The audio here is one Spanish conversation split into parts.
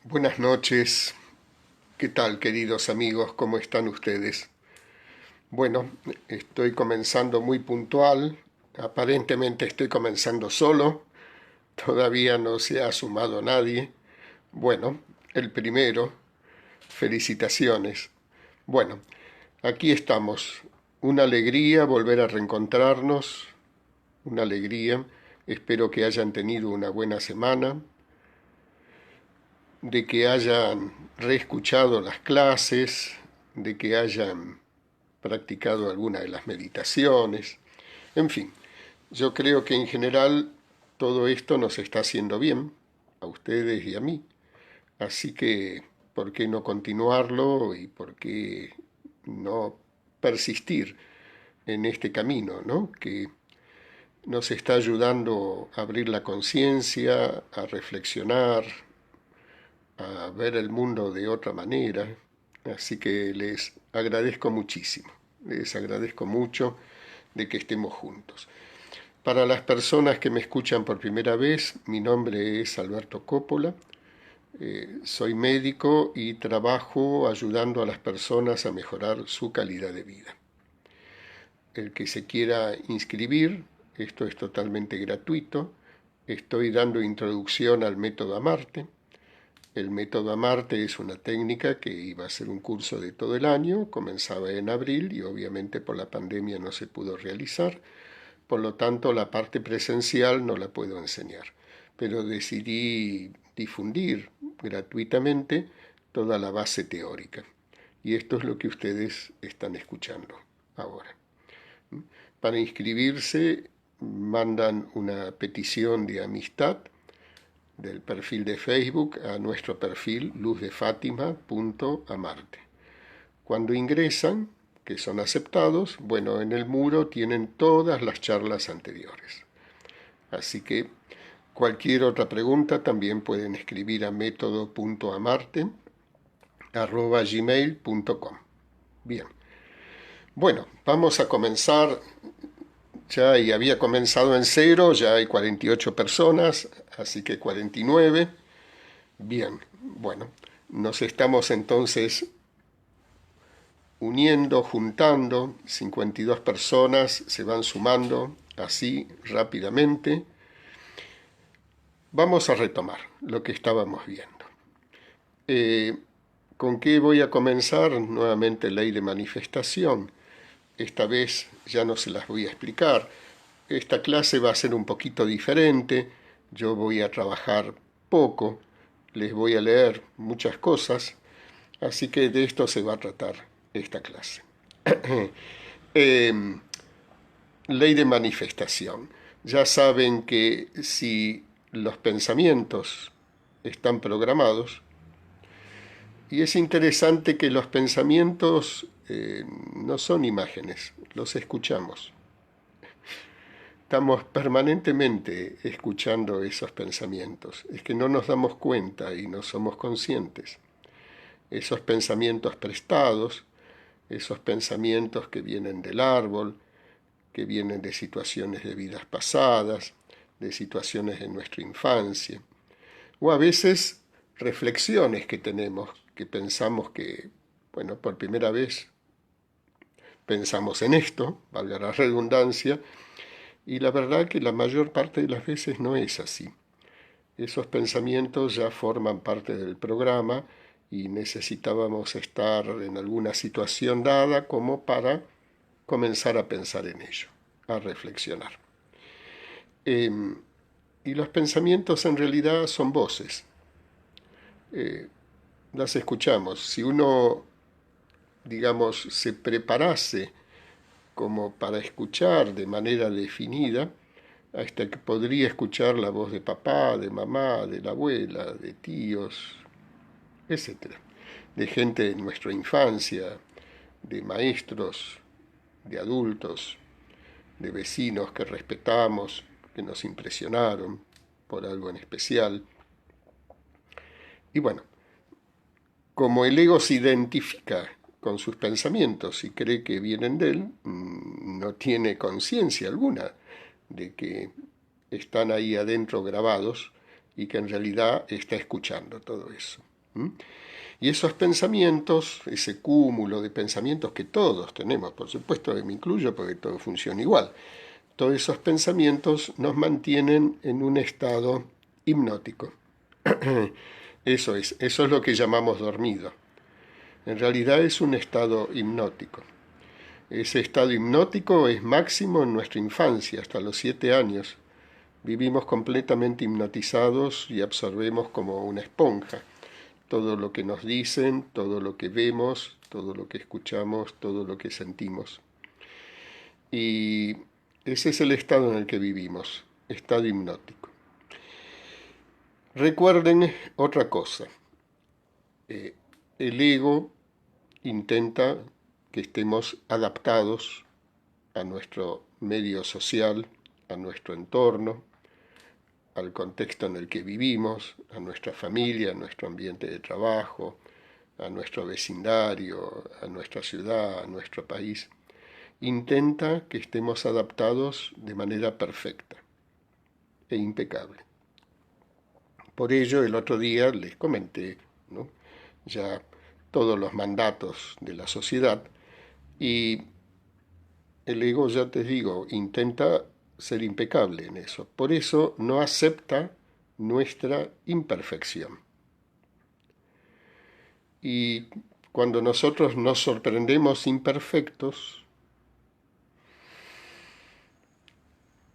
Buenas noches, ¿qué tal queridos amigos? ¿Cómo están ustedes? Bueno, estoy comenzando muy puntual, aparentemente estoy comenzando solo, todavía no se ha sumado nadie. Bueno, el primero, felicitaciones. Bueno, aquí estamos, una alegría volver a reencontrarnos, una alegría, espero que hayan tenido una buena semana, de que hayan reescuchado las clases, de que hayan practicado alguna de las meditaciones. En fin, yo creo que en general todo esto nos está haciendo bien, a ustedes y a mí. Así que, ¿por qué no continuarlo y por qué no persistir en este camino, ¿no? Que nos está ayudando a abrir la conciencia, a reflexionar, a ver el mundo de otra manera. Así que les agradezco muchísimo, les agradezco mucho de que estemos juntos. Para las personas que me escuchan por primera vez, mi nombre es Alberto Coppola, soy médico y trabajo ayudando a las personas a mejorar su calidad de vida. El que se quiera inscribir, esto es totalmente gratuito, estoy dando introducción al método Amarte. El método Amarte es una técnica que iba a ser un curso de todo el año, comenzaba en abril y obviamente por la pandemia no se pudo realizar, por lo tanto la parte presencial no la puedo enseñar, pero decidí difundir gratuitamente toda la base teórica. Y esto es lo que ustedes están escuchando ahora. Para inscribirse mandan una petición de amistad del perfil de Facebook a nuestro perfil luzdefátima.amarte. Cuando ingresan, que son aceptados, bueno, en el muro tienen todas las charlas anteriores. Así que cualquier otra pregunta también pueden escribir a método.amarte@gmail.com. Bien. Bueno, vamos a comenzar. Ya había comenzado en cero, ya hay 48 personas, así que 49. Bien, bueno, nos estamos entonces uniendo, juntando, 52 personas se van sumando así rápidamente. Vamos a retomar lo que estábamos viendo. ¿Con qué voy a comenzar? Nuevamente ley de manifestación. Esta vez ya no se las voy a explicar. Esta clase va a ser un poquito diferente. Yo voy a trabajar poco, les voy a leer muchas cosas, así que de esto se va a tratar esta clase. Ley de manifestación. Ya saben que si los pensamientos están programados, y es interesante que los pensamientos no son imágenes, los escuchamos. Estamos permanentemente escuchando esos pensamientos. Es que no nos damos cuenta y no somos conscientes. Esos pensamientos prestados, esos pensamientos que vienen del árbol, que vienen de situaciones de vidas pasadas, de situaciones de nuestra infancia, o a veces reflexiones que tenemos, que pensamos que, bueno, por primera vez pensamos en esto, valga la redundancia, y la verdad que la mayor parte de las veces no es así. Esos pensamientos ya forman parte del programa y necesitábamos estar en alguna situación dada como para comenzar a pensar en ello, a reflexionar. Y los pensamientos en realidad son voces. Las escuchamos. Si uno, digamos, se preparase como para escuchar de manera definida, hasta que podría escuchar la voz de papá, de mamá, de la abuela, de tíos, etcétera, de gente de nuestra infancia, de maestros, de adultos, de vecinos que respetamos, que nos impresionaron por algo en especial. Y bueno, como el ego se identifica con sus pensamientos y cree que vienen de él, no tiene conciencia alguna de que están ahí adentro grabados y que en realidad está escuchando todo eso. ¿Mm? Y esos pensamientos, ese cúmulo de pensamientos que todos tenemos, por supuesto me incluyo porque todo funciona igual, todos esos pensamientos nos mantienen en un estado hipnótico. Eso es lo que llamamos dormido. En realidad es un estado hipnótico. Ese estado hipnótico es máximo en nuestra infancia, hasta los 7 años. Vivimos completamente hipnotizados y absorbemos como una esponja todo lo que nos dicen, todo lo que vemos, todo lo que escuchamos, todo lo que sentimos. Y ese es el estado en el que vivimos, estado hipnótico. Recuerden otra cosa, el ego intenta que estemos adaptados a nuestro medio social, a nuestro entorno, al contexto en el que vivimos, a nuestra familia, a nuestro ambiente de trabajo, a nuestro vecindario, a nuestra ciudad, a nuestro país. Intenta que estemos adaptados de manera perfecta e impecable. Por ello, el otro día les comenté, ¿no?, ya todos los mandatos de la sociedad, y el ego, ya te digo, intenta ser impecable en eso. Por eso no acepta nuestra imperfección. Y cuando nosotros nos sorprendemos imperfectos,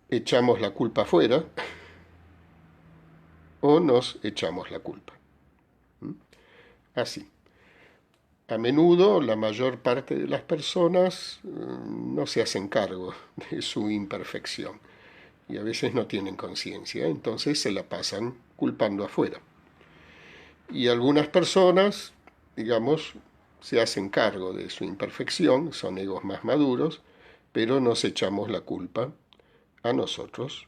echamos la culpa afuera o nos echamos la culpa. Así. A menudo la mayor parte de las personas no se hacen cargo de su imperfección y a veces no tienen conciencia, entonces se la pasan culpando afuera. Y algunas personas, digamos, se hacen cargo de su imperfección, son egos más maduros, pero nos echamos la culpa a nosotros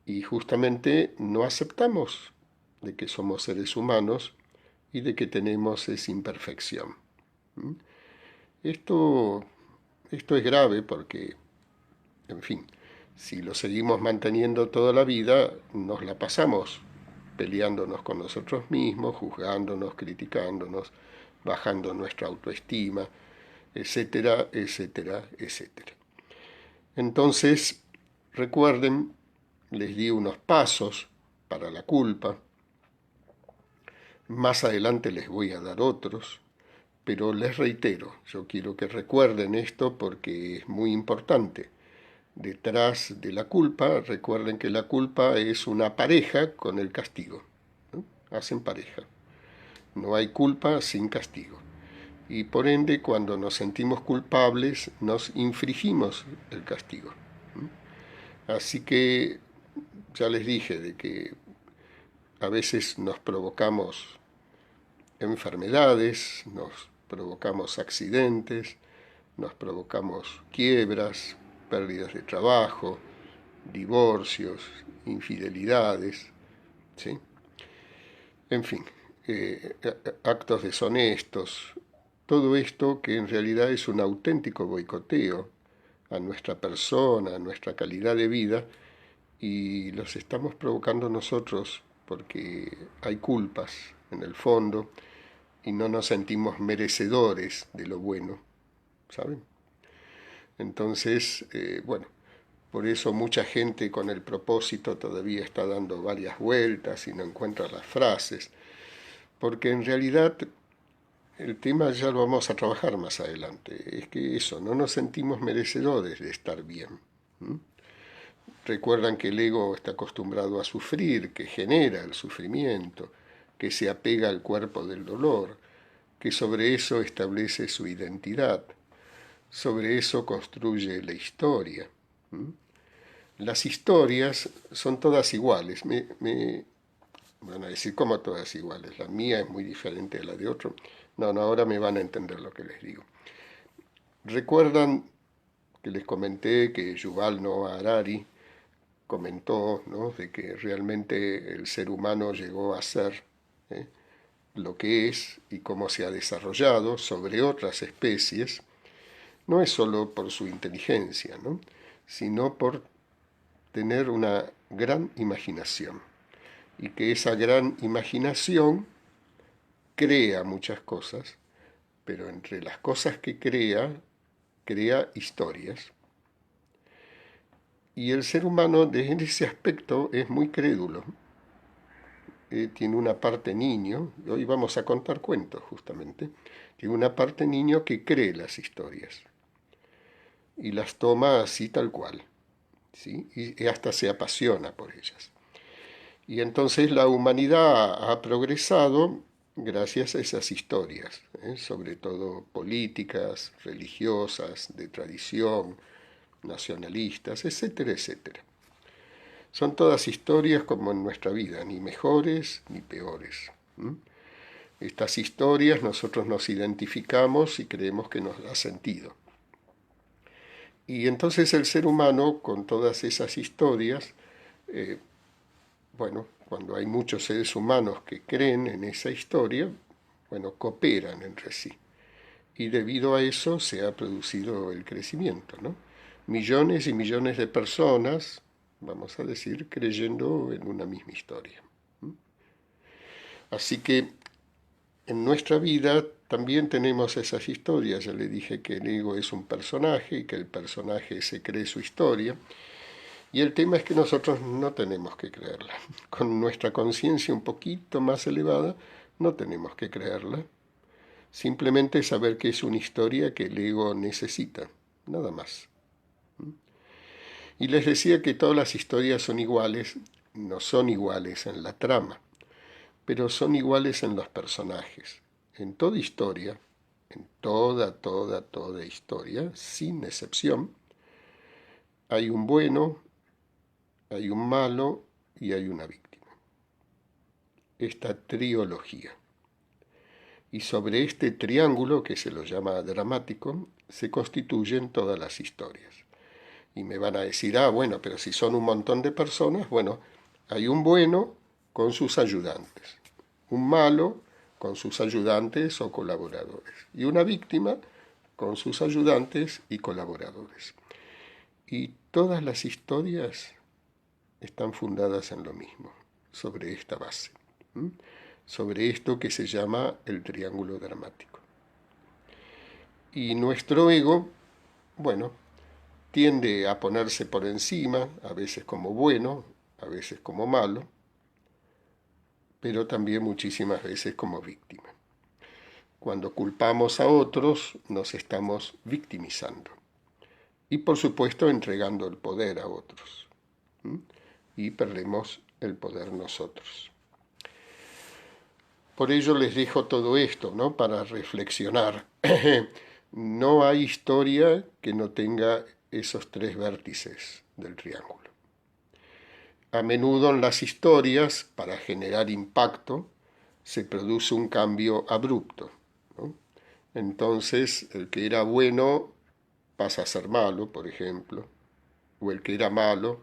y justamente no aceptamos de que somos seres humanos y de que tenemos esa imperfección. Esto, esto es grave porque, en fin, si lo seguimos manteniendo toda la vida, nos la pasamos peleándonos con nosotros mismos, juzgándonos, criticándonos, bajando nuestra autoestima, etcétera, etcétera, etcétera. Entonces, recuerden, les di unos pasos para la culpa. Más adelante les voy a dar otros, pero les reitero, yo quiero que recuerden esto porque es muy importante. Detrás de la culpa, recuerden que la culpa es una pareja con el castigo, ¿no? Hacen pareja. No hay culpa sin castigo. Y por ende, cuando nos sentimos culpables, nos infligimos el castigo. Así que ya les dije de que a veces nos provocamos enfermedades, nos provocamos accidentes, nos provocamos quiebras, pérdidas de trabajo, divorcios, infidelidades, ¿sí? En fin, actos deshonestos, todo esto que en realidad es un auténtico boicoteo a nuestra persona, a nuestra calidad de vida, y los estamos provocando nosotros porque hay culpas en el fondo y no nos sentimos merecedores de lo bueno, ¿saben? Entonces, bueno, por eso mucha gente con el propósito todavía está dando varias vueltas y no encuentra las frases, porque en realidad el tema ya lo vamos a trabajar más adelante, es que eso, no nos sentimos merecedores de estar bien. Recuerdan que el ego está acostumbrado a sufrir, que genera el sufrimiento, que se apega al cuerpo del dolor, que sobre eso establece su identidad, sobre eso construye la historia. Las historias son todas iguales. Me van a decir, ¿cómo todas iguales? La mía es muy diferente de la de otro. No, ahora me van a entender lo que les digo. Recuerdan que les comenté que Yuval Noah Harari comentó, ¿no?, de que realmente el ser humano llegó a ser lo que es y cómo se ha desarrollado sobre otras especies, no es solo por su inteligencia, ¿no?, sino por tener una gran imaginación, y que esa gran imaginación crea muchas cosas, pero entre las cosas que crea historias. Y el ser humano, desde ese aspecto, es muy crédulo. Tiene una parte niño, y hoy vamos a contar cuentos justamente, tiene una parte niño que cree las historias y las toma así tal cual, ¿sí? Y hasta se apasiona por ellas. Y entonces la humanidad ha progresado gracias a esas historias, sobre todo políticas, religiosas, de tradición, nacionalistas, etcétera, etcétera. Son todas historias como en nuestra vida, ni mejores ni peores. Estas historias nosotros nos identificamos y creemos que nos da sentido. Y entonces el ser humano, con todas esas historias, bueno, cuando hay muchos seres humanos que creen en esa historia, bueno, cooperan entre sí. Y debido a eso se ha producido el crecimiento, ¿no? Millones y millones de personas, vamos a decir, creyendo en una misma historia. Así que en nuestra vida también tenemos esas historias. Ya le dije que el ego es un personaje y que el personaje se cree su historia. Y el tema es que nosotros no tenemos que creerla. Con nuestra conciencia un poquito más elevada, no tenemos que creerla. Simplemente saber que es una historia que el ego necesita, nada más. Y les decía que todas las historias son iguales, no son iguales en la trama, pero son iguales en los personajes. En toda historia, en toda historia, sin excepción, hay un bueno, hay un malo y hay una víctima. Esta trilogía. Y sobre este triángulo, que se lo llama dramático, se constituyen todas las historias. Y me van a decir, bueno, pero si son un montón de personas, bueno, hay un bueno con sus ayudantes, un malo con sus ayudantes o colaboradores, y una víctima con sus ayudantes y colaboradores. Y todas las historias están fundadas en lo mismo, sobre esta base, sobre esto que se llama el triángulo dramático. Y nuestro ego, bueno, tiende a ponerse por encima, a veces como bueno, a veces como malo, pero también muchísimas veces como víctima. Cuando culpamos a otros, nos estamos victimizando. Y por supuesto entregando el poder a otros. Y perdemos el poder nosotros. Por ello les dejo todo esto, ¿no? Para reflexionar. No hay historia que no tenga esos tres vértices del triángulo. A menudo en las historias, para generar impacto, se produce un cambio abrupto, ¿no? Entonces, el que era bueno pasa a ser malo, por ejemplo, o el que era malo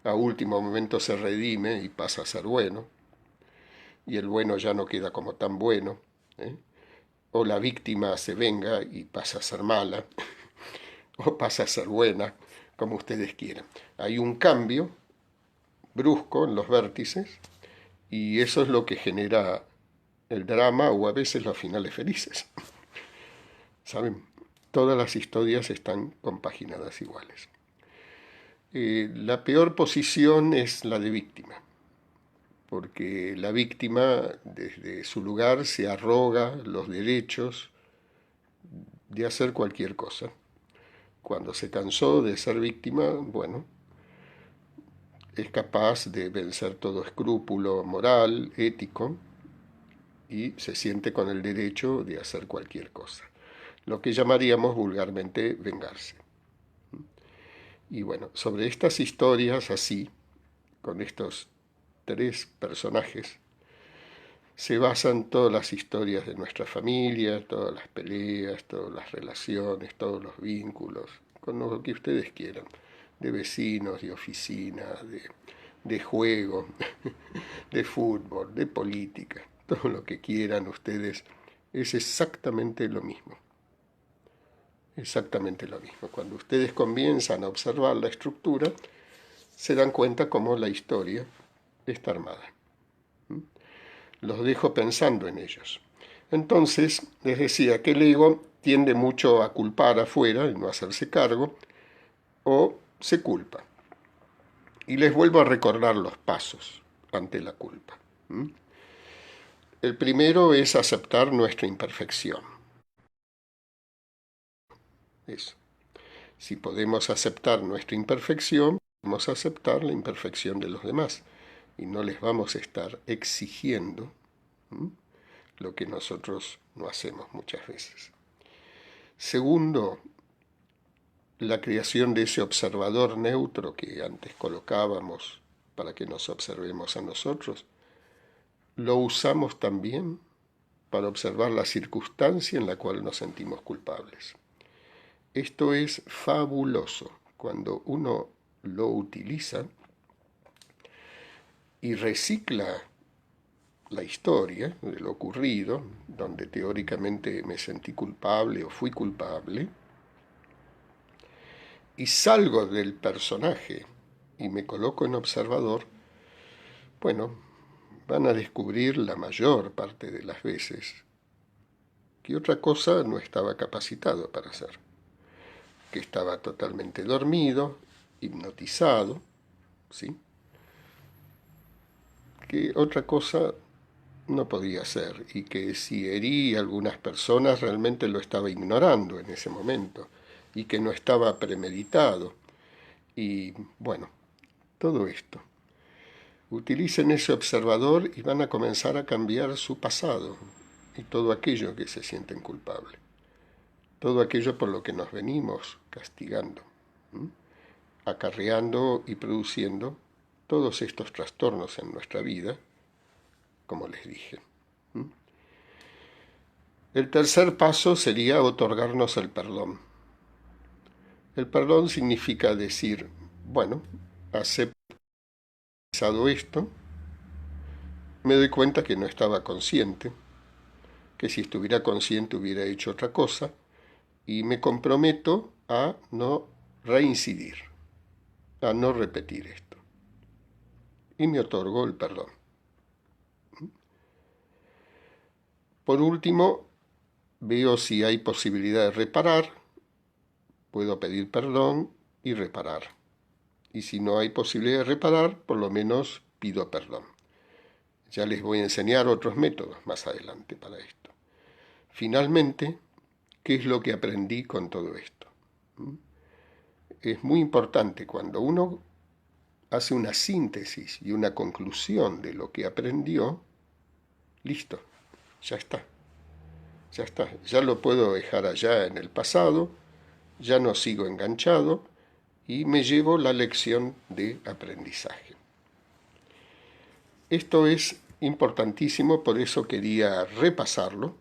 a último momento se redime y pasa a ser bueno, y el bueno ya no queda como tan bueno, o la víctima se venga y pasa a ser mala, o pasa a ser buena, como ustedes quieran. Hay un cambio brusco en los vértices y eso es lo que genera el drama o a veces los finales felices. ¿Saben? Todas las historias están compaginadas iguales. La peor posición es la de víctima, porque la víctima desde su lugar se arroga los derechos de hacer cualquier cosa. Cuando se cansó de ser víctima, bueno, es capaz de vencer todo escrúpulo moral, ético, y se siente con el derecho de hacer cualquier cosa. Lo que llamaríamos vulgarmente vengarse. Y bueno, sobre estas historias así, con estos tres personajes, se basan todas las historias de nuestra familia, todas las peleas, todas las relaciones, todos los vínculos, con lo que ustedes quieran, de vecinos, de oficina, de juego, de fútbol, de política, todo lo que quieran ustedes, es exactamente lo mismo. Exactamente lo mismo. Cuando ustedes comienzan a observar la estructura, se dan cuenta cómo la historia está armada. Los dejo pensando en ellos. Entonces, les decía que el ego tiende mucho a culpar afuera y no hacerse cargo, o se culpa. Y les vuelvo a recordar los pasos ante la culpa. El primero es aceptar nuestra imperfección. Eso. Si podemos aceptar nuestra imperfección, podemos aceptar la imperfección de los demás. Y no les vamos a estar exigiendo lo que nosotros no hacemos muchas veces. Segundo, la creación de ese observador neutro que antes colocábamos para que nos observemos a nosotros, lo usamos también para observar la circunstancia en la cual nos sentimos culpables. Esto es fabuloso cuando uno lo utiliza y recicla la historia de lo ocurrido, donde teóricamente me sentí culpable o fui culpable, y salgo del personaje y me coloco en observador, bueno, van a descubrir la mayor parte de las veces que otra cosa no estaba capacitado para hacer, que estaba totalmente dormido, hipnotizado, ¿sí? Que otra cosa no podía ser y que si herí a algunas personas realmente lo estaba ignorando en ese momento y que no estaba premeditado. Y bueno, todo esto. Utilicen ese observador y van a comenzar a cambiar su pasado y todo aquello que se sienten culpables. Todo aquello por lo que nos venimos castigando, acarreando y produciendo todos estos trastornos en nuestra vida, como les dije. El tercer paso sería otorgarnos el perdón. El perdón significa decir, bueno, acepto esto, me doy cuenta que no estaba consciente, que si estuviera consciente hubiera hecho otra cosa, y me comprometo a no reincidir, a no repetir esto. Y me otorgo el perdón. Por último, veo si hay posibilidad de reparar, puedo pedir perdón y reparar. Y si no hay posibilidad de reparar, por lo menos pido perdón. Ya les voy a enseñar otros métodos más adelante para esto. Finalmente, ¿qué es lo que aprendí con todo esto? Es muy importante cuando uno hace una síntesis y una conclusión de lo que aprendió, listo, ya está, ya está, ya lo puedo dejar allá en el pasado, ya no sigo enganchado y me llevo la lección de aprendizaje. Esto es importantísimo, por eso quería repasarlo.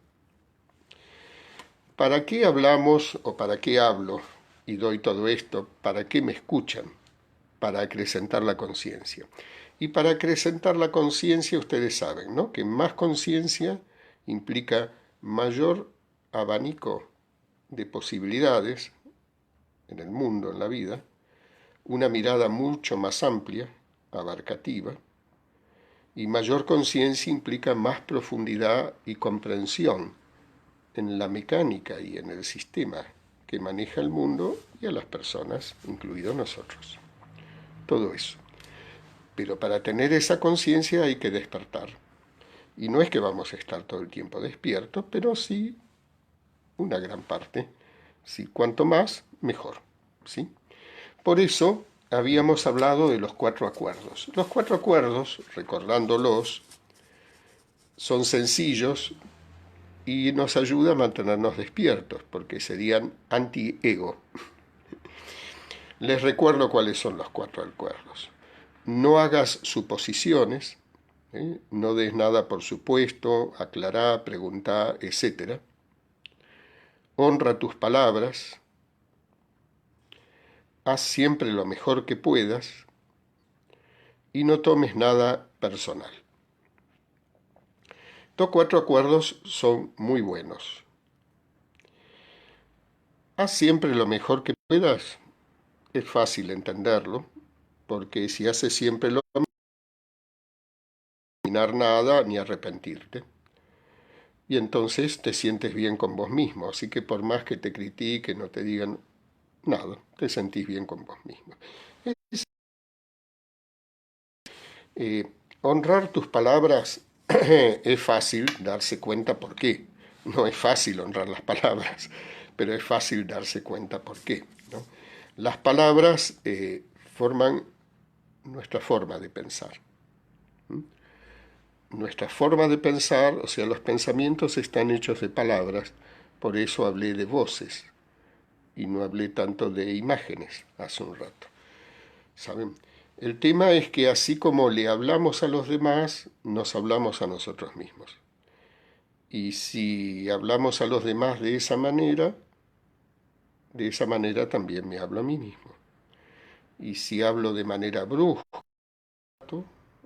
¿Para qué hablamos o para qué hablo y doy todo esto? ¿Para qué me escuchan? Para acrecentar la conciencia. Y para acrecentar la conciencia, ustedes saben, ¿no?, que más conciencia implica mayor abanico de posibilidades en el mundo, en la vida, una mirada mucho más amplia, abarcativa, y mayor conciencia implica más profundidad y comprensión en la mecánica y en el sistema que maneja el mundo y a las personas, incluidos nosotros. Todo eso. Pero para tener esa conciencia hay que despertar. Y no es que vamos a estar todo el tiempo despiertos, pero sí una gran parte. Sí, cuanto más, mejor. ¿Sí? Por eso habíamos hablado de los 4 acuerdos. Los 4 acuerdos, recordándolos, son sencillos y nos ayuda a mantenernos despiertos, porque serían anti-ego. Les recuerdo cuáles son los 4 acuerdos. No hagas suposiciones, no des nada por supuesto, aclará, preguntá, etc. Honra tus palabras, haz siempre lo mejor que puedas y no tomes nada personal. Estos 4 acuerdos son muy buenos. Haz siempre lo mejor que puedas. Es fácil entenderlo, porque si haces siempre lo mejor, no vas a terminar nada ni arrepentirte. y entonces te sientes bien con vos mismo. Así que por más que te critiquen, no te digan nada, te sentís bien con vos mismo. Eh, Honrar tus palabras es fácil darse cuenta por qué. No es fácil honrar las palabras, pero es fácil darse cuenta por qué, ¿no? Las palabras forman nuestra forma de pensar. Nuestra forma de pensar, o sea, los pensamientos están hechos de palabras, por eso hablé de voces y no hablé tanto de imágenes hace un rato. ¿Saben? El tema es que así como le hablamos a los demás, nos hablamos a nosotros mismos. Y si hablamos a los demás de esa manera también me hablo a mí mismo. Y si hablo de manera brusca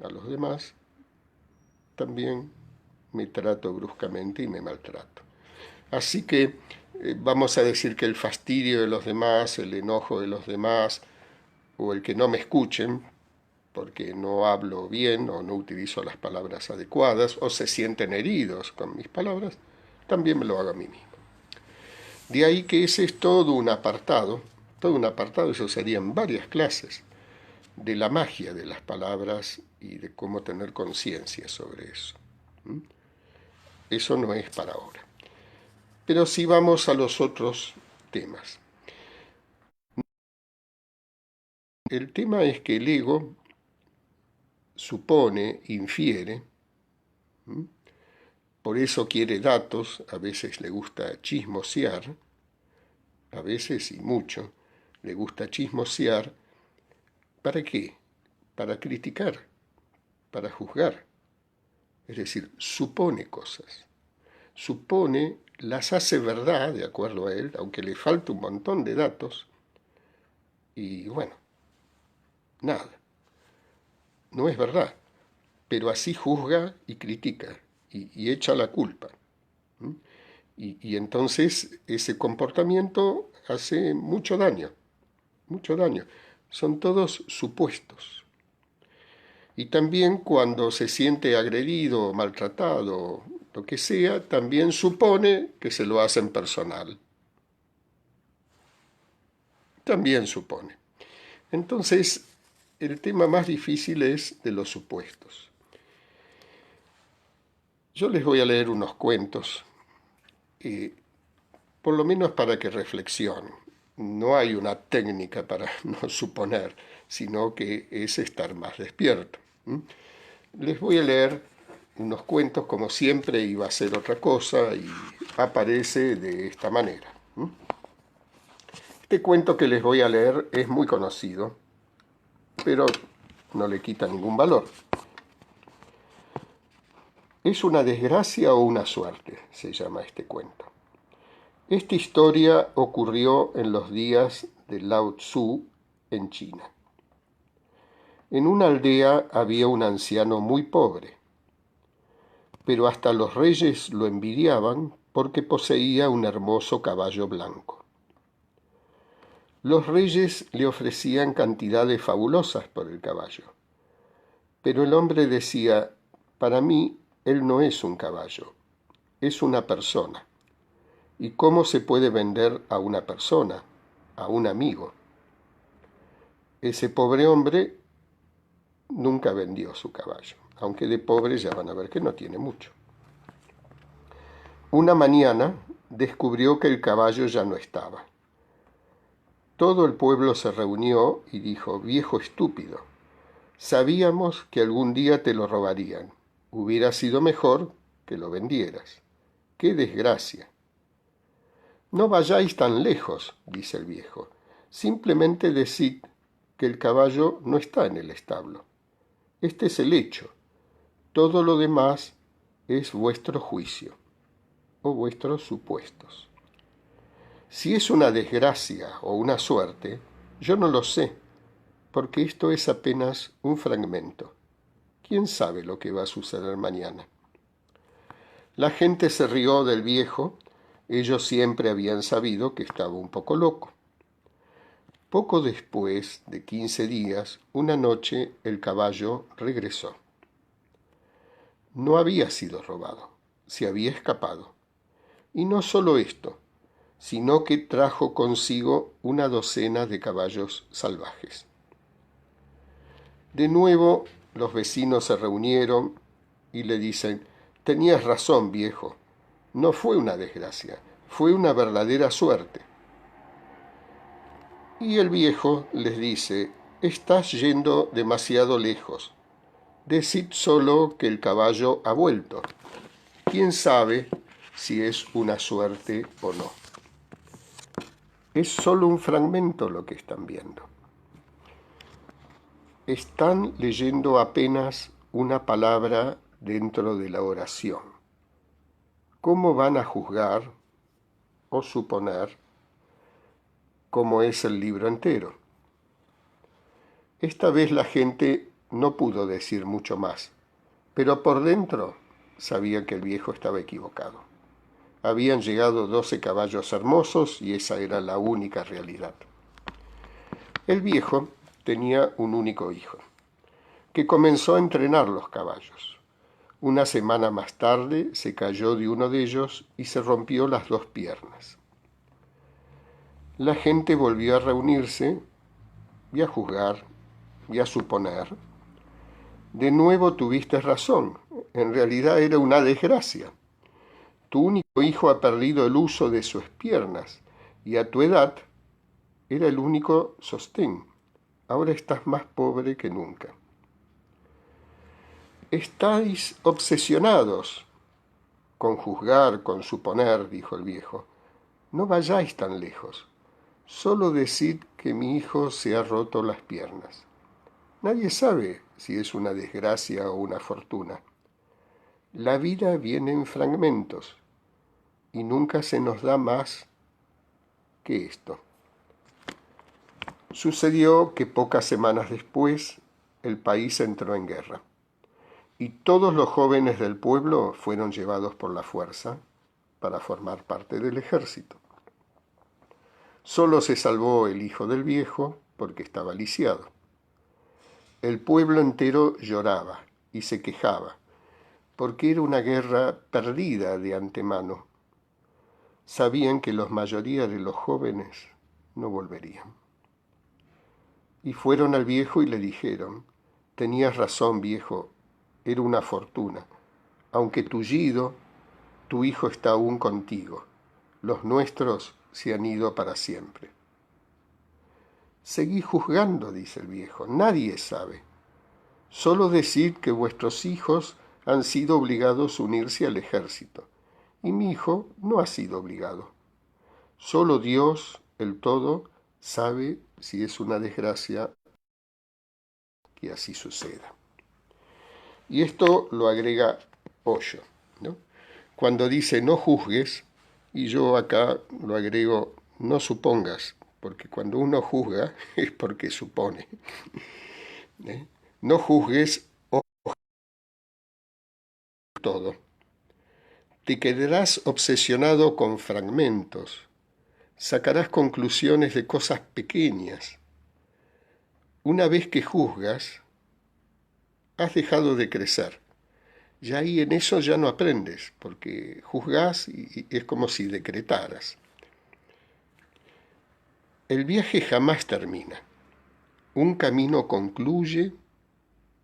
a los demás, también me trato bruscamente y me maltrato. Así que vamos a decir que el fastidio de los demás, el enojo de los demás, o el que no me escuchen, porque no hablo bien o no utilizo las palabras adecuadas, o se sienten heridos con mis palabras, también me lo hago a mí mismo. De ahí que ese es todo un apartado, eso serían varias clases, de la magia de las palabras y de cómo tener conciencia sobre eso. Eso no es para ahora. Pero si vamos a los otros temas. El tema es que el ego supone, infiere, por eso quiere datos, a veces le gusta chismosear, a veces y mucho, le gusta chismosear. ¿Para qué? Para criticar, para juzgar. Es decir, supone cosas. Supone, las hace verdad, de acuerdo a él, aunque le falta un montón de datos. Y bueno, nada, no es verdad. Pero así juzga y critica y echa la culpa. Y entonces ese comportamiento hace mucho daño, mucho daño. Son todos supuestos. Y también cuando se siente agredido, maltratado, lo que sea, también supone que se lo hacen personal. También supone. Entonces, el tema más difícil es de los supuestos. Yo les voy a leer unos cuentos, por lo menos para que reflexionen. No hay una técnica para no suponer, sino que es estar más despierto. Les voy a leer unos cuentos, como siempre iba a ser otra cosa, y aparece de esta manera. Este cuento que les voy a leer es muy conocido, pero no le quita ningún valor. ¿Es una desgracia o una suerte?, se llama este cuento. Esta historia ocurrió en los días de Lao Tzu en China. En una aldea había un anciano muy pobre, pero hasta los reyes lo envidiaban porque poseía un hermoso caballo blanco. Los reyes le ofrecían cantidades fabulosas por el caballo, pero el hombre decía: para mí, él no es un caballo, es una persona. ¿Y cómo se puede vender a una persona, a un amigo? Ese pobre hombre nunca vendió su caballo, aunque de pobre ya van a ver que no tiene mucho. Una mañana descubrió que el caballo ya no estaba. Todo el pueblo se reunió y dijo: viejo estúpido, sabíamos que algún día te lo robarían. Hubiera sido mejor que lo vendieras. ¡Qué desgracia! No vayáis tan lejos, dice el viejo. Simplemente decid que el caballo no está en el establo. Este es el hecho. Todo lo demás es vuestro juicio o vuestros supuestos. Si es una desgracia o una suerte, yo no lo sé, porque esto es apenas un fragmento. ¿Quién sabe lo que va a suceder mañana? La gente se rió del viejo. Ellos siempre habían sabido que estaba un poco loco. Poco después de 15 días, una noche el caballo regresó. No había sido robado. se había escapado. Y no solo esto, sino que trajo consigo una docena de caballos salvajes. De nuevo los vecinos se reunieron y le dicen: «Tenías razón, viejo, no fue una desgracia, fue una verdadera suerte». Y el viejo les dice: «Estás yendo demasiado lejos. Decid solo que el caballo ha vuelto. ¿Quién sabe si es una suerte o no? Es solo un fragmento lo que están viendo. Están leyendo apenas una palabra dentro de la oración. ¿Cómo van a juzgar o suponer cómo es el libro entero? Esta vez la gente no pudo decir mucho más, pero por dentro sabía que el viejo estaba equivocado. Habían llegado 12 caballos hermosos y esa era la única realidad. El viejo tenía un único hijo, que comenzó a entrenar los caballos. Una semana más tarde se cayó de uno de ellos y se rompió las 2 piernas. La gente volvió a reunirse y a juzgar y a suponer. «De nuevo tuviste razón, en realidad era una desgracia. Tu único hijo ha perdido el uso de sus piernas y a tu edad era el único sostén. Ahora estás más pobre que nunca». «Estáis obsesionados con juzgar, con suponer», dijo el viejo. «No vayáis tan lejos. Solo decid que mi hijo se ha roto las piernas. Nadie sabe si es una desgracia o una fortuna. La vida viene en fragmentos y nunca se nos da más que esto». Sucedió que pocas semanas después el país entró en guerra y todos los jóvenes del pueblo fueron llevados por la fuerza para formar parte del ejército. Solo se salvó el hijo del viejo porque estaba lisiado. El pueblo entero lloraba y se quejaba porque era una guerra perdida de antemano. Sabían que la mayoría de los jóvenes no volverían. Y fueron al viejo y le dijeron: «Tenías razón, viejo, era una fortuna. Aunque tullido, tu hijo está aún contigo. Los nuestros se han ido para siempre». «Seguid juzgando», dice el viejo, «nadie sabe. Solo decid que vuestros hijos han sido obligados a unirse al ejército, y mi hijo no ha sido obligado. Solo Dios, el Todo, sabe si es una desgracia que así suceda». Y esto lo agrega Osho, ¿no? Cuando dice «no juzgues», y yo acá lo agrego «no supongas», porque cuando uno juzga es porque supone. No juzgues todo. Te quedarás obsesionado con fragmentos. Sacarás conclusiones de cosas pequeñas. Una vez que juzgas, has dejado de crecer. Ya ahí en eso ya no aprendes, porque juzgás y es como si decretaras. El viaje jamás termina. Un camino concluye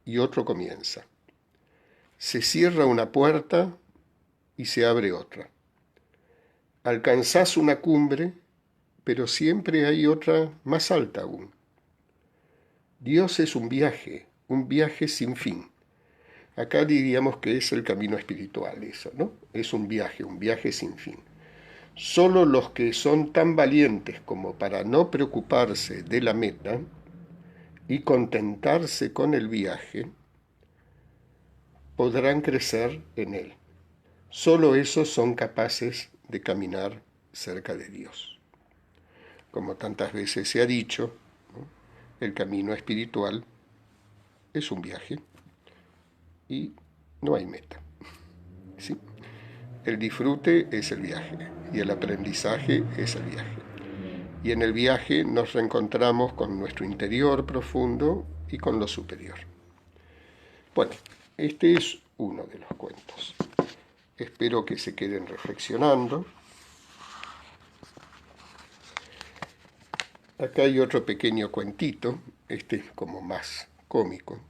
y otro comienza. Se cierra una puerta y se abre otra. Alcanzás una cumbre, pero siempre hay otra más alta aún. Dios es un viaje sin fin. Acá diríamos que es el camino espiritual eso, ¿no? Es un viaje sin fin. Solo los que son tan valientes como para no preocuparse de la meta y contentarse con el viaje podrán crecer en él. Solo esos son capaces de caminar cerca de Dios. Como tantas veces se ha dicho, ¿no? El camino espiritual es un viaje y no hay meta. ¿Sí? El disfrute es el viaje y el aprendizaje es el viaje. Y en el viaje nos reencontramos con nuestro interior profundo y con lo superior. Bueno, este es uno de los cuentos. espero que se queden reflexionando. Acá hay otro pequeño cuentito, este es como más cómico.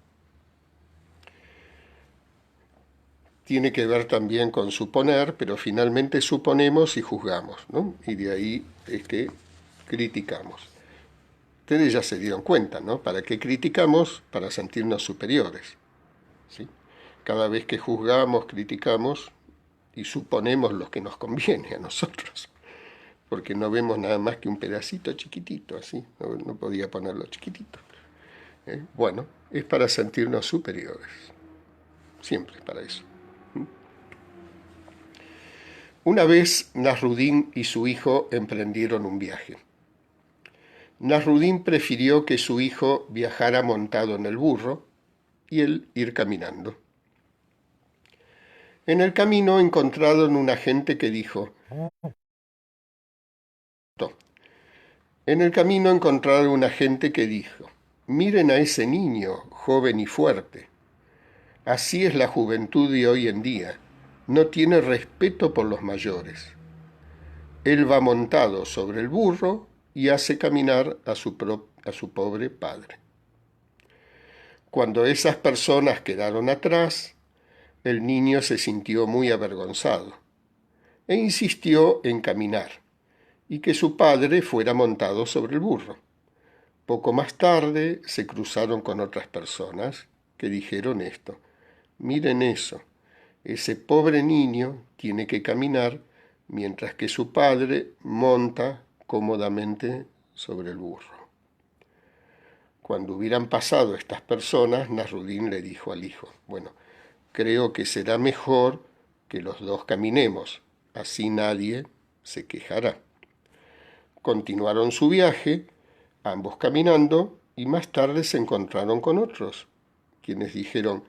Tiene que ver también con suponer, pero finalmente suponemos y juzgamos, ¿no? Y de ahí es que criticamos. Ustedes ya se dieron cuenta, ¿no? ¿Para qué criticamos? Para sentirnos superiores, ¿sí? Cada vez que juzgamos, criticamos y suponemos lo que nos conviene a nosotros, porque no vemos nada más que un pedacito chiquitito, así, no podía ponerlo chiquitito. Bueno, es para sentirnos superiores, siempre para eso. Una vez Nasruddin y su hijo emprendieron un viaje. Nasruddin prefirió que su hijo viajara montado en el burro y él ir caminando. En el camino encontraron una gente que dijo, miren a ese niño, joven y fuerte. Así es la juventud de hoy en día, no tiene respeto por los mayores. Él va montado sobre el burro y hace caminar a su pobre padre. Cuando esas personas quedaron atrás, el niño se sintió muy avergonzado e insistió en caminar y que su padre fuera montado sobre el burro. Poco más tarde se cruzaron con otras personas que dijeron esto. Miren eso, ese pobre niño tiene que caminar mientras que su padre monta cómodamente sobre el burro. Cuando hubieran pasado estas personas, Nasruddin le dijo al hijo, bueno, creo que será mejor que los dos caminemos, así nadie se quejará. Continuaron su viaje, ambos caminando, y más tarde se encontraron con otros, quienes dijeron,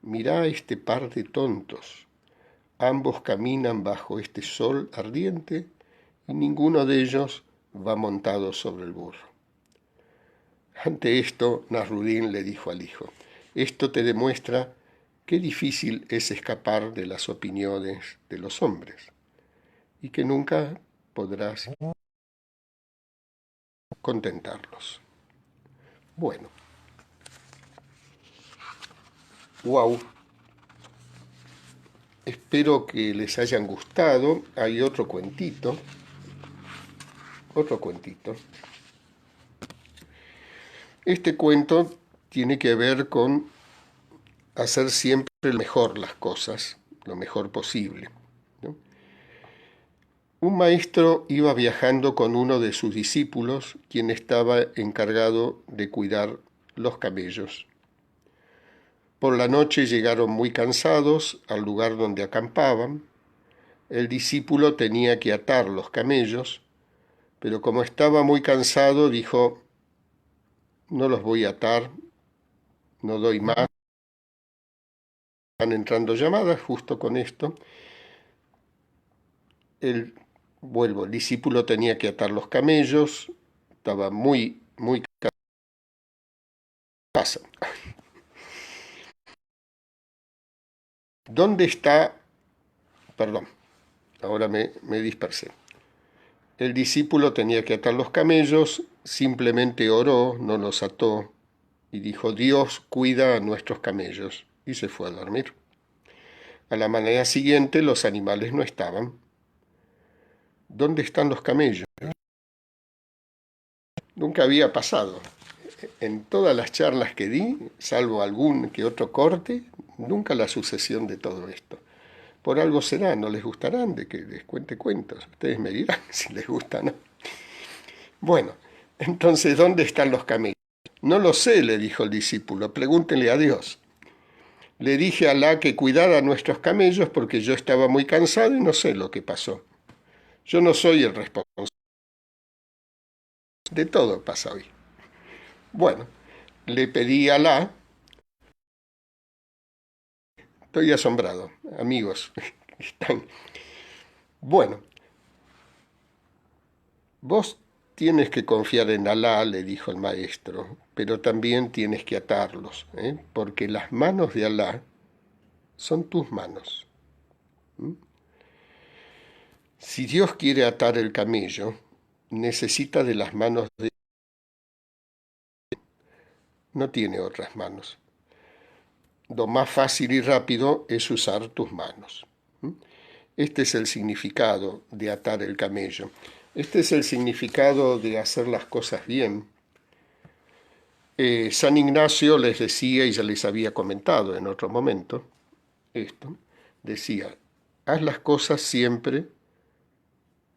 mirá este par de tontos, ambos caminan bajo este sol ardiente y ninguno de ellos va montado sobre el burro. Ante esto, Nasruddin le dijo al hijo, esto te demuestra qué difícil es escapar de las opiniones de los hombres y que nunca podrás contentarlos. Bueno, wow, espero que les hayan gustado. Hay otro cuentito. Este cuento tiene que ver con hacer siempre mejor las cosas, lo mejor posible, ¿no? Un maestro iba viajando con uno de sus discípulos, quien estaba encargado de cuidar los camellos. Por la noche llegaron muy cansados al lugar donde acampaban. El discípulo tenía que atar los camellos, pero como estaba muy cansado, dijo, no los voy a atar, no doy más. Están entrando llamadas justo con esto. El discípulo tenía que atar los camellos, estaba muy cansado. ¿Dónde está? Perdón, ahora me dispersé. El discípulo tenía que atar los camellos, simplemente oró, no los ató, y dijo, Dios cuida a nuestros camellos, y se fue a dormir. A la mañana siguiente los animales no estaban. ¿Dónde están los camellos? Nunca había pasado. En todas las charlas que di, salvo algún que otro corte, nunca la sucesión de todo esto. Por algo será, no les gustarán de que les cuente cuentos. Ustedes me dirán si les gusta o no. Bueno, entonces, ¿dónde están los camellos? No lo sé, le dijo el discípulo, pregúntenle a Dios. Le dije a Alá que cuidara a nuestros camellos porque yo estaba muy cansado y no sé lo que pasó. Yo no soy el responsable. De todo pasa hoy. Bueno, le pedí a Alá. Estoy asombrado, amigos. Están. Bueno, vos tienes que confiar en Alá, le dijo el maestro, pero también tienes que atarlos, porque las manos de Alá son tus manos. Si Dios quiere atar el camello, necesita de las manos de... No tiene otras manos. Lo más fácil y rápido es usar tus manos. Este es el significado de atar el camello. Este es el significado de hacer las cosas bien. San Ignacio les decía, y ya les había comentado en otro momento, esto, decía, haz las cosas siempre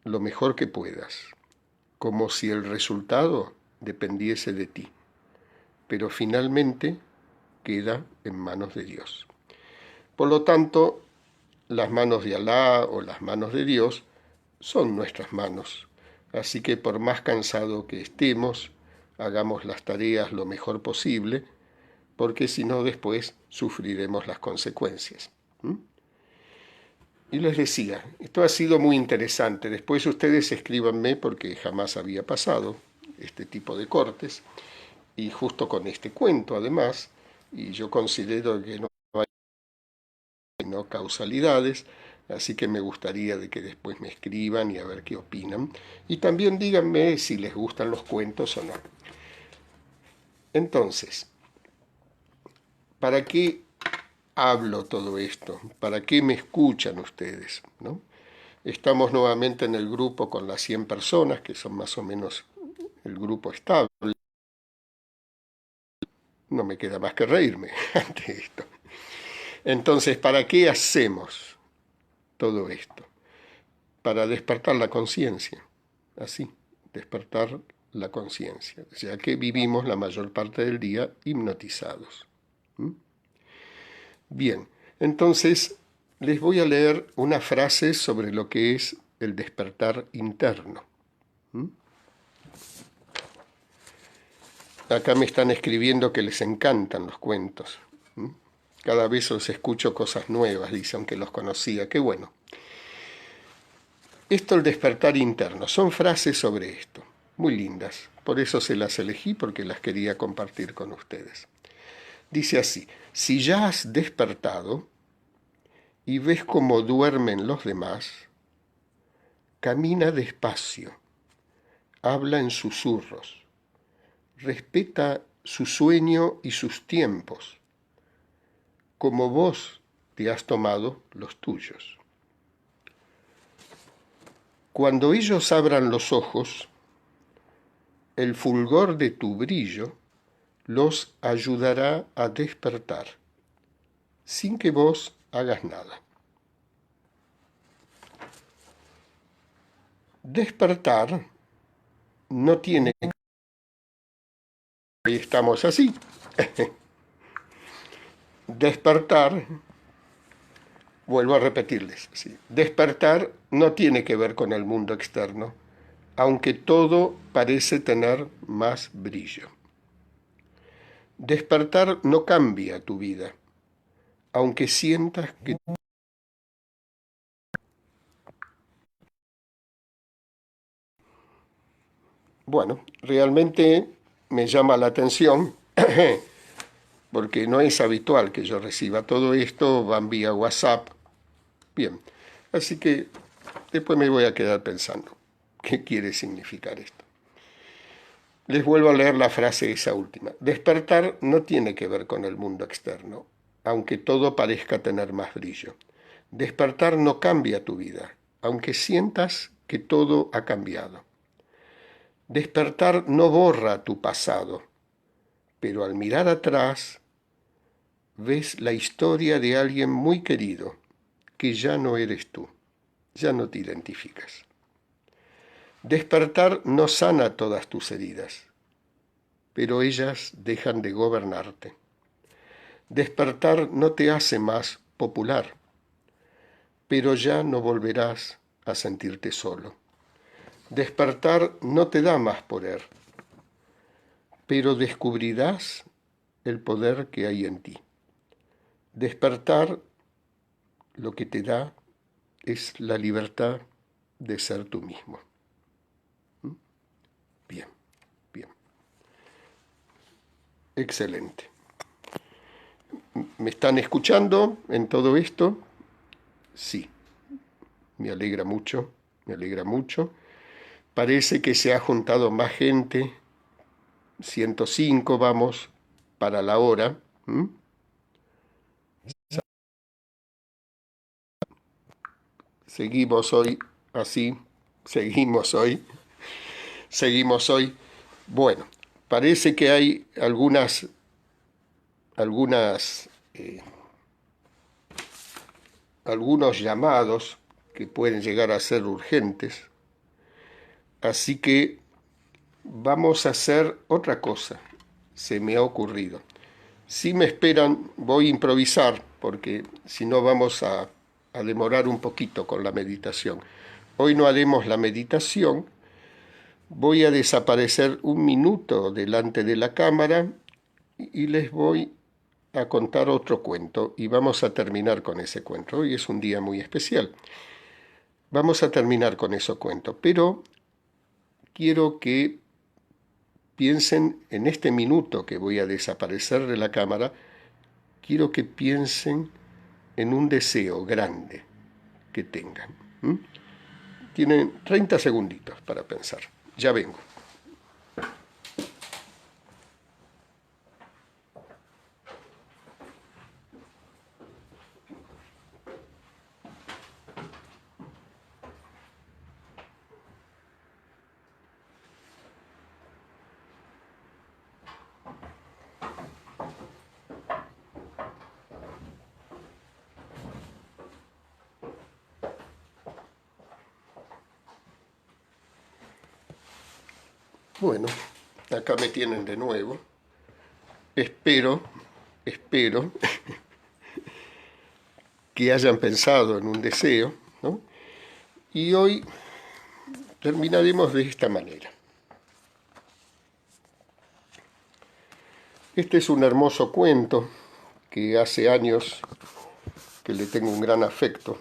lo mejor que puedas, como si el resultado dependiese de ti, pero finalmente queda en manos de Dios. Por lo tanto, las manos de Alá o las manos de Dios son nuestras manos, así que por más cansado que estemos, hagamos las tareas lo mejor posible, porque si no después sufriremos las consecuencias. Y les decía, esto ha sido muy interesante. Después ustedes escríbanme porque jamás había pasado este tipo de cortes y justo con este cuento además, y yo considero que no hay sino causalidades, así que me gustaría de que después me escriban y a ver qué opinan. Y también díganme si les gustan los cuentos o no. Entonces, ¿para qué hablo todo esto? ¿Para qué me escuchan ustedes? ¿No? Estamos nuevamente en el grupo con las 100 personas, que son más o menos el grupo estable. No me queda más que reírme ante esto. Entonces, ¿para qué hacemos todo esto? Para despertar la conciencia, así, despertar la conciencia, ya que vivimos la mayor parte del día hipnotizados. Bien, entonces les voy a leer una frase sobre lo que es el despertar interno. Acá me están escribiendo que les encantan los cuentos. Cada vez os escucho cosas nuevas, dice, aunque los conocía. Qué bueno. Esto, el despertar interno, son frases sobre esto, muy lindas. Por eso se las elegí, porque las quería compartir con ustedes. Dice así, si ya has despertado y ves cómo duermen los demás, camina despacio, habla en susurros, respeta su sueño y sus tiempos, como vos te has tomado los tuyos. Cuando ellos abran los ojos, el fulgor de tu brillo los ayudará a despertar, sin que vos hagas nada. Despertar no tiene... Ahí estamos así. Despertar, vuelvo a repetirles, sí. Despertar no tiene que ver con el mundo externo, aunque todo parece tener más brillo. Despertar no cambia tu vida, aunque sientas que... Bueno, realmente me llama la atención porque no es habitual que yo reciba todo esto, van vía WhatsApp. Bien, así que después me voy a quedar pensando qué quiere significar esto. Les vuelvo a leer la frase esa última. Despertar no tiene que ver con el mundo externo, aunque todo parezca tener más brillo. Despertar no cambia tu vida, aunque sientas que todo ha cambiado. Despertar no borra tu pasado, pero al mirar atrás ves la historia de alguien muy querido, que ya no eres tú, ya no te identificas. Despertar no sana todas tus heridas, pero ellas dejan de gobernarte. Despertar no te hace más popular, pero ya no volverás a sentirte solo. Despertar no te da más poder, pero descubrirás el poder que hay en ti. Despertar lo que te da es la libertad de ser tú mismo. Bien, bien. Excelente. ¿Me están escuchando en todo esto? Sí, me alegra mucho. me alegra mucho. Parece que se ha juntado más gente, 105 vamos para la hora. Seguimos hoy así, seguimos hoy, seguimos hoy. Bueno, parece que hay algunos llamados que pueden llegar a ser urgentes, así que vamos a hacer otra cosa, se me ha ocurrido. Si me esperan, voy a improvisar, porque si no vamos a demorar un poquito con la meditación. Hoy no haremos la meditación, voy a desaparecer un minuto delante de la cámara y les voy a contar otro cuento y vamos a terminar con ese cuento. Hoy es un día muy especial. Vamos a terminar con ese cuento, pero quiero que piensen en este minuto que voy a desaparecer de la cámara, quiero que piensen en un deseo grande que tengan. Tienen 30 segunditos para pensar. Ya vengo. Bueno, acá me tienen de nuevo. Espero que hayan pensado en un deseo, ¿no? Y hoy terminaremos de esta manera. Este es un hermoso cuento que hace años que le tengo un gran afecto.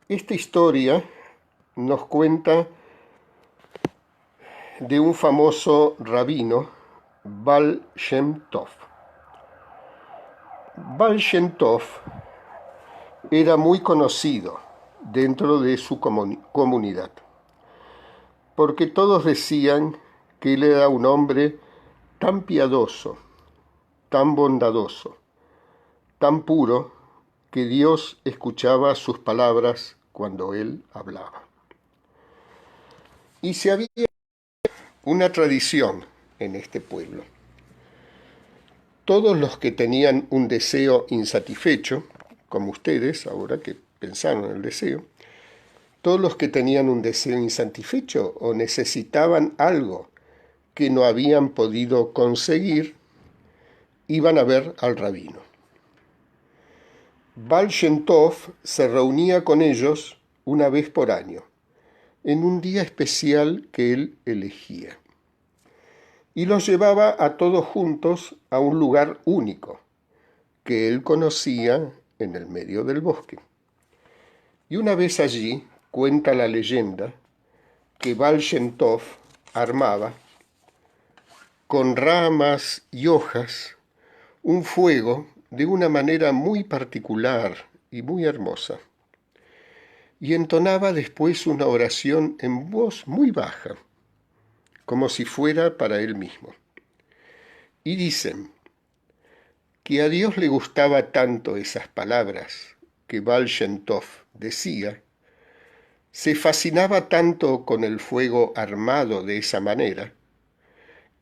Esta historia nos cuenta de un famoso rabino, Baal Shem Tov. Baal Shem Tov era muy conocido dentro de su comunidad, porque todos decían que él era un hombre tan piadoso, tan bondadoso, tan puro, que Dios escuchaba sus palabras cuando él hablaba. Y se había una tradición en este pueblo. Todos los que tenían un deseo insatisfecho, como ustedes, ahora que pensaron en el deseo, todos los que tenían un deseo insatisfecho o necesitaban algo que no habían podido conseguir, iban a ver al rabino. Baal Shem Tov se reunía con ellos una vez por año, en un día especial que él elegía, y los llevaba a todos juntos a un lugar único, que él conocía en el medio del bosque. Y una vez allí, cuenta la leyenda, que Baal Shem Tov armaba, con ramas y hojas, un fuego de una manera muy particular y muy hermosa, y entonaba después una oración en voz muy baja, como si fuera para él mismo. Y dicen que a Dios le gustaba tanto esas palabras que Baal Shem Tov decía, se fascinaba tanto con el fuego armado de esa manera,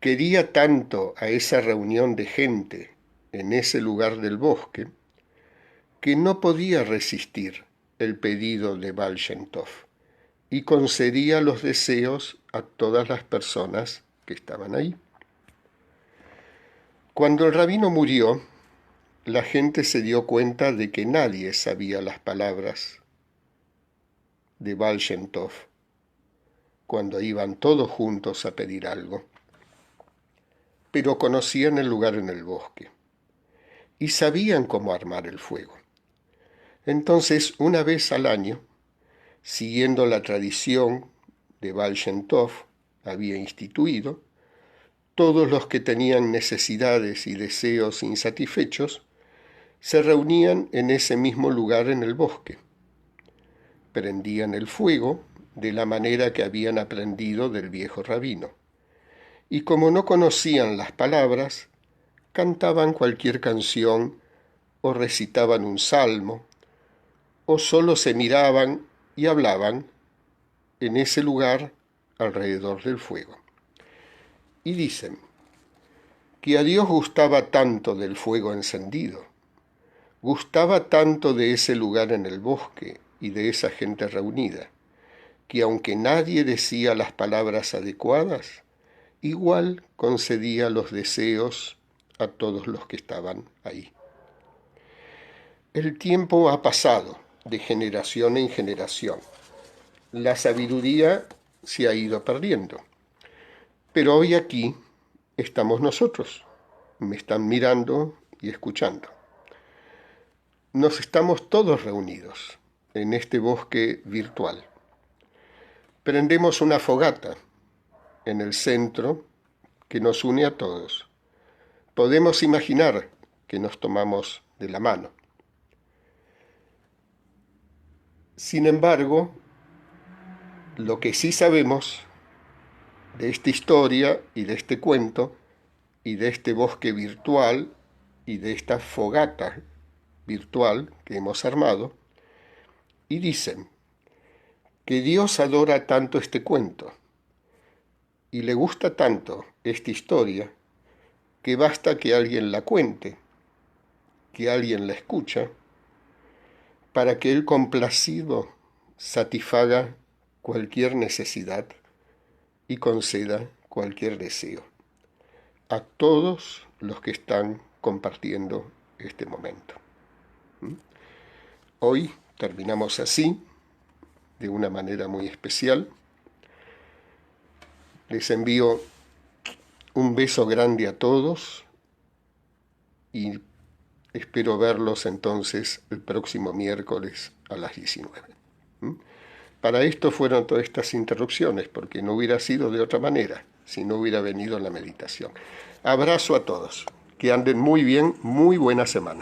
quería tanto a esa reunión de gente en ese lugar del bosque, que no podía resistir el pedido de Baal Shem Tov y concedía los deseos a todas las personas que estaban ahí. Cuando el rabino murió, la gente se dio cuenta de que nadie sabía las palabras de Baal Shem Tov cuando iban todos juntos a pedir algo, pero conocían el lugar en el bosque y sabían cómo armar el fuego. Entonces, una vez al año, siguiendo la tradición de Baal Shem Tov había instituido, todos los que tenían necesidades y deseos insatisfechos se reunían en ese mismo lugar en el bosque. Prendían el fuego de la manera que habían aprendido del viejo rabino. Y como no conocían las palabras, cantaban cualquier canción o recitaban un salmo, o solo se miraban y hablaban en ese lugar alrededor del fuego. Y dicen que a Dios gustaba tanto del fuego encendido, gustaba tanto de ese lugar en el bosque y de esa gente reunida, que aunque nadie decía las palabras adecuadas, igual concedía los deseos a todos los que estaban ahí. El tiempo ha pasado de generación en generación. La sabiduría se ha ido perdiendo. Pero hoy aquí estamos nosotros. Me están mirando y escuchando. Nos estamos todos reunidos en este bosque virtual. Prendemos una fogata en el centro que nos une a todos. Podemos imaginar que nos tomamos de la mano. Sin embargo, lo que sí sabemos de esta historia y de este cuento y de este bosque virtual y de esta fogata virtual que hemos armado, y dicen que Dios adora tanto este cuento y le gusta tanto esta historia que basta que alguien la cuente, que alguien la escucha, para que Él complacido satisfaga cualquier necesidad y conceda cualquier deseo a todos los que están compartiendo este momento. Hoy terminamos así, de una manera muy especial. Les envío un beso grande a todos y espero verlos entonces el próximo miércoles a las 19. Para esto fueron todas estas interrupciones, porque no hubiera sido de otra manera si no hubiera venido la meditación. Abrazo a todos. Que anden muy bien, muy buena semana.